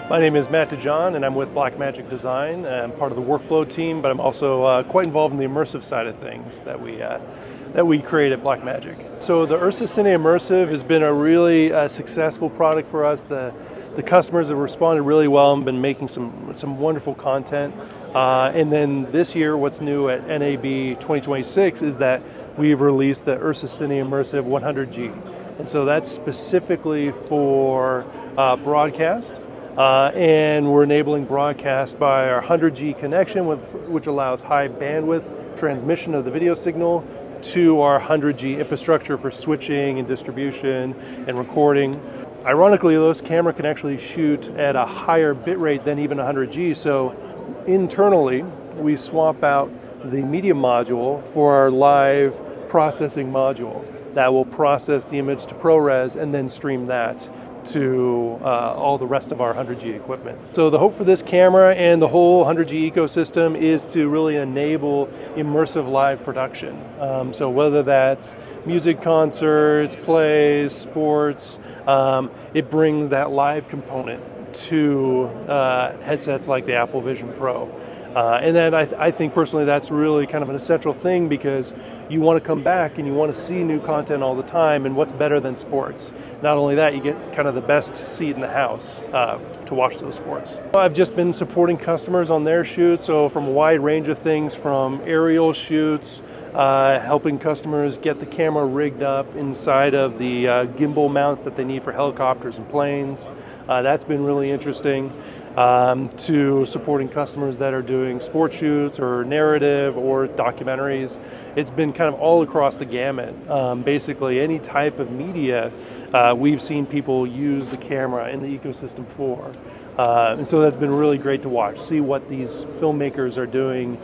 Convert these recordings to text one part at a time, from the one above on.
My name is Matt DeJohn, and I'm with Blackmagic Design. I'm part of the workflow team, but I'm also quite involved in the immersive side of things that we create at Blackmagic. So the Ursa Cine Immersive has been a really successful product for us. The customers have responded really well and been making some wonderful content. And then this year, what's new at NAB 2026 is that we've released the Ursa Cine Immersive 100G. And so that's specifically for broadcast. And we're enabling broadcast by our 100G connection, which allows high bandwidth transmission of the video signal to our 100G infrastructure for switching and distribution and recording. Ironically, those camera can actually shoot at a higher bit rate than even 100G. So internally, we swap out the media module for our live processing module that will process the image to ProRes and then stream that to all the rest of our 100G equipment. So the hope for this camera and the whole 100G ecosystem is to really enable immersive live production. So whether that's music concerts, plays, sports, it brings that live component to headsets like the Apple Vision Pro. And then I think personally that's really kind of an essential thing because you want to come back and you want to see new content all the time, and what's better than sports? Not only that, you get kind of the best seat in the house to watch those sports. I've just been supporting customers on their shoots, so from a wide range of things, from aerial shoots, helping customers get the camera rigged up inside of the gimbal mounts that they need for helicopters and planes. That's been really interesting. To supporting customers that are doing sports shoots or narrative or documentaries. It's been kind of all across the gamut. Basically, any type of media, we've seen people use the camera in the ecosystem for. And so that's been really great to watch, see what these filmmakers are doing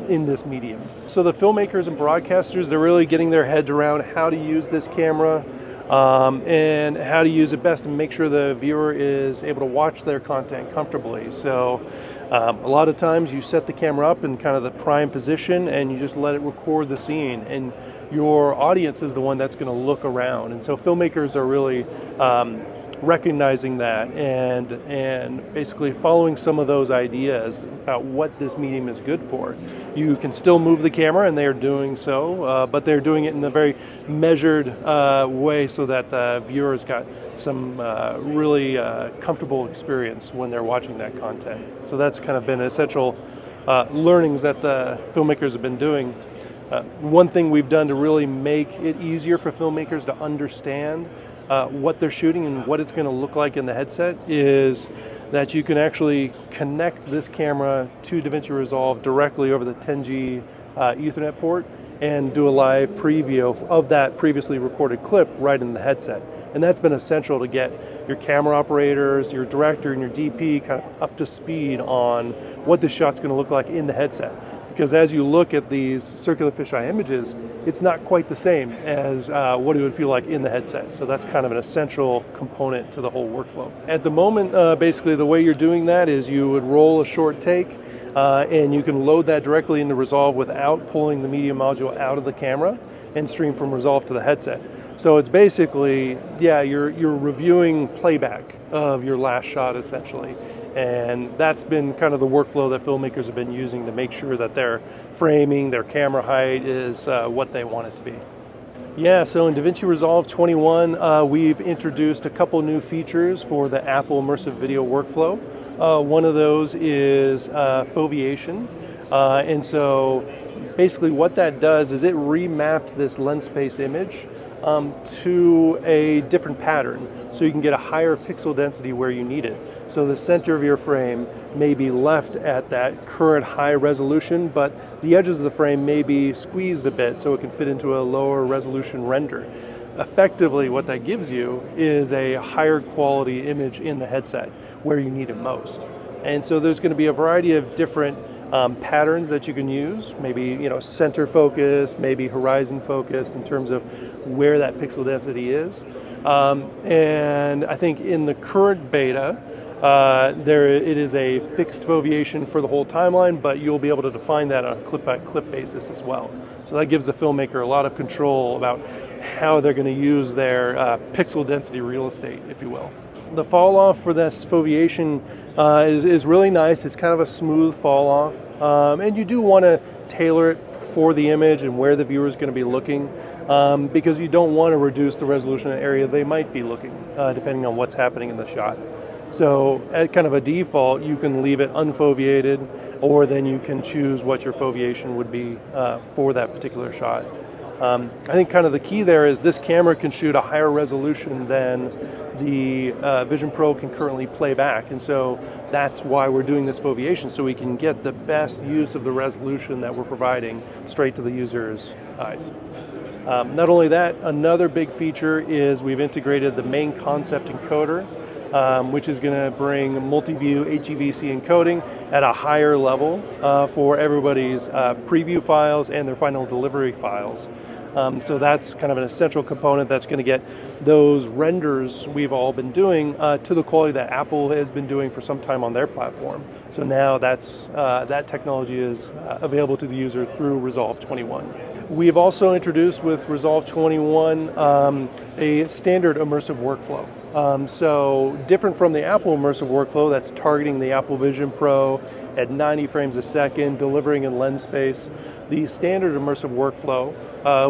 in this medium. So the filmmakers and broadcasters, they're really getting their heads around how to use this camera, and how to use it best and make sure the viewer is able to watch their content comfortably. So a lot of times you set the camera up in kind of the prime position and you just let it record the scene, and your audience is the one that's going to look around. And so filmmakers are really recognizing that and basically following some of those ideas about what this medium is good for. You can still move the camera, and they are doing so, but they're doing it in a very measured way so that the viewers got some really comfortable experience when they're watching that content. So that's kind of been essential learnings that the filmmakers have been doing. One thing we've done to really make it easier for filmmakers to understand what they're shooting and what it's going to look like in the headset is that you can actually connect this camera to DaVinci Resolve directly over the 10G Ethernet port and do a live preview of that previously recorded clip right in the headset. And that's been essential to get your camera operators, your director, and your DP kind of up to speed on what the shot's going to look like in the headset. Because as you look at these circular fisheye images, it's not quite the same as what it would feel like in the headset. So that's kind of an essential component to the whole workflow. At the moment, basically the way you're doing that is you would roll a short take, and you can load that directly into Resolve without pulling the media module out of the camera and stream from Resolve to the headset. So it's basically, yeah, you're reviewing playback of your last shot essentially. And that's been kind of the workflow that filmmakers have been using to make sure that their framing, their camera height is what they want it to be. Yeah, so in DaVinci Resolve 21, we've introduced a couple new features for the Apple Immersive Video workflow. One of those is foveation. And so basically what that does is it remaps this lens space image to a different pattern, so you can get a higher pixel density where you need it. So the center of your frame may be left at that current high resolution, but the edges of the frame may be squeezed a bit so it can fit into a lower resolution render. Effectively, what that gives you is a higher quality image in the headset where you need it most. And so there's going to be a variety of different patterns that you can use, maybe center focused, maybe horizon focused in terms of where that pixel density is. And I think in the current beta, it is a fixed foveation for the whole timeline, but you'll be able to define that on a clip-by-clip basis as well. So that gives the filmmaker a lot of control about how they're going to use their pixel density real estate, if you will. The fall off for this foveation is really nice. It's kind of a smooth fall off, and you do want to tailor it for the image and where the viewer is going to be looking, because you don't want to reduce the resolution of the area they might be looking, depending on what's happening in the shot. So at kind of a default, you can leave it unfoveated, or then you can choose what your foveation would be for that particular shot. I think kind of the key there is this camera can shoot a higher resolution than the Vision Pro can currently play back, and so that's why we're doing this foveation, so we can get the best use of the resolution that we're providing straight to the user's eyes. Not only that, another big feature is we've integrated the main concept encoder, which is going to bring multi-view HEVC encoding at a higher level for everybody's preview files and their final delivery files. So that's kind of an essential component that's going to get those renders we've all been doing to the quality that Apple has been doing for some time on their platform. So now that technology is available to the user through Resolve 21. We have also introduced with Resolve 21 a standard immersive workflow. So different from the Apple immersive workflow that's targeting the Apple Vision Pro at 90 frames a second, delivering in lens space, the standard immersive workflow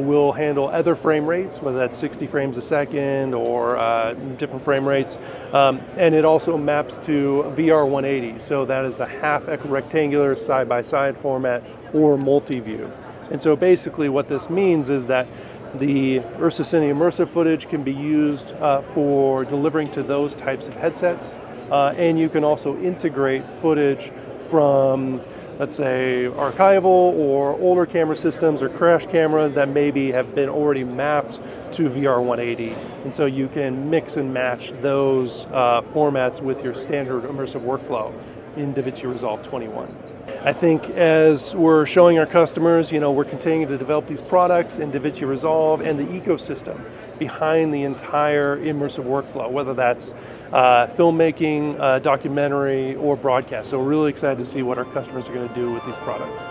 will handle other frame rates, whether that's 60 frames a second or different frame rates, and it also maps to VR 180, so that is the half rectangular side-by-side format or multi-view. And so basically what this means is that the Ursa Cine immersive footage can be used for delivering to those types of headsets, and you can also integrate footage from, let's say, archival or older camera systems or crash cameras that maybe have been already mapped to VR 180. And so you can mix and match those formats with your standard immersive workflow in DaVinci Resolve 21. I think as we're showing our customers, we're continuing to develop these products in DaVinci Resolve and the ecosystem behind the entire immersive workflow, whether that's filmmaking, documentary, or broadcast. So we're really excited to see what our customers are going to do with these products.